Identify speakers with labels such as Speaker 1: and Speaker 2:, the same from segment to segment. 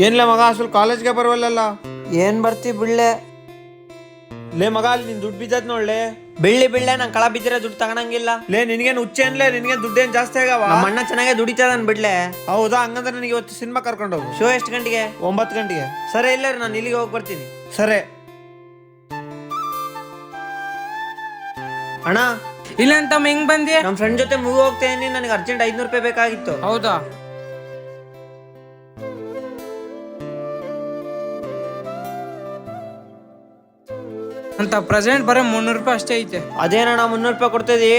Speaker 1: ಏನ್ಲೇ ಮಗ ಅಸಲು ಕಾಲೇಜ್ಗೆ ಬರುವಲ್ಲ?
Speaker 2: ಏನ್ ಬರ್ತಿ ಬಿಳ್ಳೆ
Speaker 1: ಲೇ ಮಗ ಅಲ್ಲಿ ನಿನ್ ದುಡ್ಡು ಬಿದ್ದದ್ ನೋಡ್ಲೆ.
Speaker 2: ಬಿಳ್ಳೆ ನಂಗೆ ಕಳ ಬಿದ್ದಿರೋ ದುಡ್ಡು ತಗೊಳಂಗಿಲ್ಲ.
Speaker 1: ಲೇ ನಿನ್ಗೇನು ಹುಚ್ಚೆ ಅನ್ಲೇ? ನಿನ್ಗೆ ದುಡ್ಡೇನ್ ಜಾಸ್ತಿ ಆಗವ?
Speaker 2: ನಮ್ಮ ಅಣ್ಣ ಚೆನ್ನಾಗೆ ದುಡಿತದನ್ ಬಿಡ್ಲೆ.
Speaker 1: ಹೌದಾ? ಹಂಗಂದ್ರೆ ನನಗೆ ಇವತ್ತು ಸಿನಿಮಾ ಕರ್ಕೊಂಡು ಹೋಗು.
Speaker 2: ಶೋ ಎಷ್ಟು ಗಂಟೆಗೆ?
Speaker 1: 9 ಗಂಟೆಗೆ.
Speaker 2: ಸರಿ ಇಲ್ಲ ನಾನು ಇಲ್ಲಿಗೆ ಹೋಗಿ ಬರ್ತೀನಿ.
Speaker 1: ಸರಿ
Speaker 2: ಅಣ್ಣ
Speaker 3: ಇಲ್ಲ ಅಂತ ಹೆಂಗ್ ಬಂದಿ?
Speaker 2: ನಮ್ಮ ಫ್ರೆಂಡ್ ಜೊತೆ ಮೂವಿ ಹೋಗ್ತೇನೆ, ನನಗೆ ಅರ್ಜೆಂಟ್ 500 ರೂಪಾಯಿ ಬೇಕಾಗಿತ್ತು.
Speaker 3: ಹೌದಾ? ಅಂತ ಪ್ರೆಸೆಂಟ್ ಬರೀ 300 ರೂಪಾಯಿ ಅಷ್ಟೇ ಐತೆ.
Speaker 2: ಅದೇನಣ್ಣ 300 ರೂಪಾಯಿ ಕೊಡ್ತಿದ್ದಿ?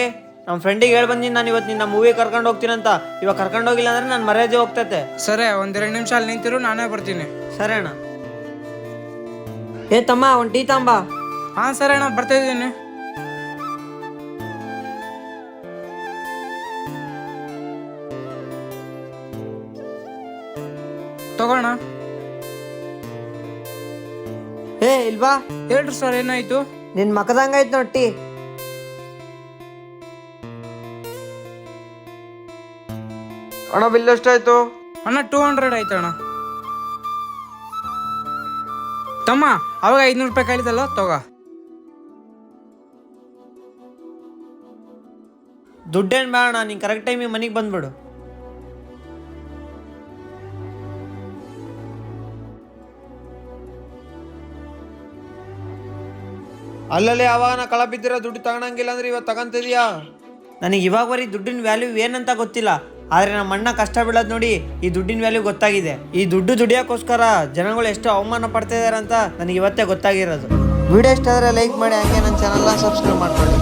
Speaker 2: ನಮ್ಮ ಫ್ರೆಂಡಿಗೆ ಹೇಳಿ ಬಂದಿನಿ ನಾನು ಇವತ್ತು ನಿನ್ನ ಮೂವಿ ಕರ್ಕೊಂಡು ಹೋಗ್ತೀನಂತ. ಇವಾಗ ಕರ್ಕೊಂಡು ಹೋಗಿಲ್ಲ ಅಂದ್ರೆ ನಾನು ಮರ್ಯಾದೆ ಹೋಗ್ತೈತೆ.
Speaker 3: ಸರಿ, 1-2 ನಿಮಿಷ ಅಲ್ಲಿ ನಿಂತಿರು, ನಾನೇ ಬರ್ತೀನಿ.
Speaker 2: ಸರಿ ಅಣ್ಣ. ಏ ತಮ್ಮ, ಒಂದು ಟೀ ತಾಂಬ.
Speaker 3: ಹಾ ಸರಿ ಅಣ್ಣ, ಬರ್ತಾ ಇದ್ದೀನಿ. ತಗೋಣ.
Speaker 2: ಏ ಇಲ್ವಾ?
Speaker 3: ಹೇಳ್ರಿ ಸರ್, ಏನಾಯ್ತು?
Speaker 2: ನಿನ್ ಮಕದಂಗಾಯ್ತು ನೋಡಿ ಟೀ.
Speaker 1: ಅಣ್ಣ ಬಿಲ್ ಎಷ್ಟಾಯ್ತು?
Speaker 3: ಅಣ್ಣ 200 ಆಯ್ತು ಅಣ್ಣ. ತಮ್ಮ ಅವಾಗ 500 ರೂಪಾಯಿ ಕಳೀತಲ್ಲ, ತಗೋ.
Speaker 2: ದುಡ್ಡೇನು ಬೇಡ, ನೀನು ಕರೆಕ್ಟ್ ಟೈಮಿಗೆ ಮನೆಗೆ ಬಂದ್ಬಿಡು.
Speaker 1: ಅಲ್ಲಲ್ಲಿ ಅವಾಗ ನಾ ಕಳ ಬಿದ್ದಿರೋ ದುಡ್ಡು ತಗೊಳಂಗಿಲ್ಲ ಅಂದ್ರೆ ಇವತ್ತು ತಗೊಂತಿದ್ಯಾ?
Speaker 2: ನನಗೆ ಇವಾಗವರೆಗೆ ದುಡ್ಡಿನ ವ್ಯಾಲ್ಯೂ ಏನಂತ ಗೊತ್ತಿಲ್ಲ, ಆದರೆ ನಮ್ಮ ಅಣ್ಣ ಕಷ್ಟ ಬೀಳೋದು ನೋಡಿ ಈ ದುಡ್ಡಿನ ವ್ಯಾಲ್ಯೂ ಗೊತ್ತಾಗಿದೆ. ಈ ದುಡ್ಡು ದುಡಿಯೋಕ್ಕೋಸ್ಕರ ಜನಗಳು ಎಷ್ಟು ಅವಮಾನ ಪಡ್ತಾ ಇದ್ದಾರೆ ಅಂತ ನನಗೆ ಇವತ್ತೇ ಗೊತ್ತಾಗಿರೋದು.
Speaker 1: ವಿಡಿಯೋ ಇಷ್ಟ ಆದರೆ ಲೈಕ್ ಮಾಡಿ, ಹಾಗೆ ನನ್ನ ಚಾನಲ್ನ ಸಬ್ಸ್ಕ್ರೈಬ್ ಮಾಡ್ಕೊಳ್ಳಿ.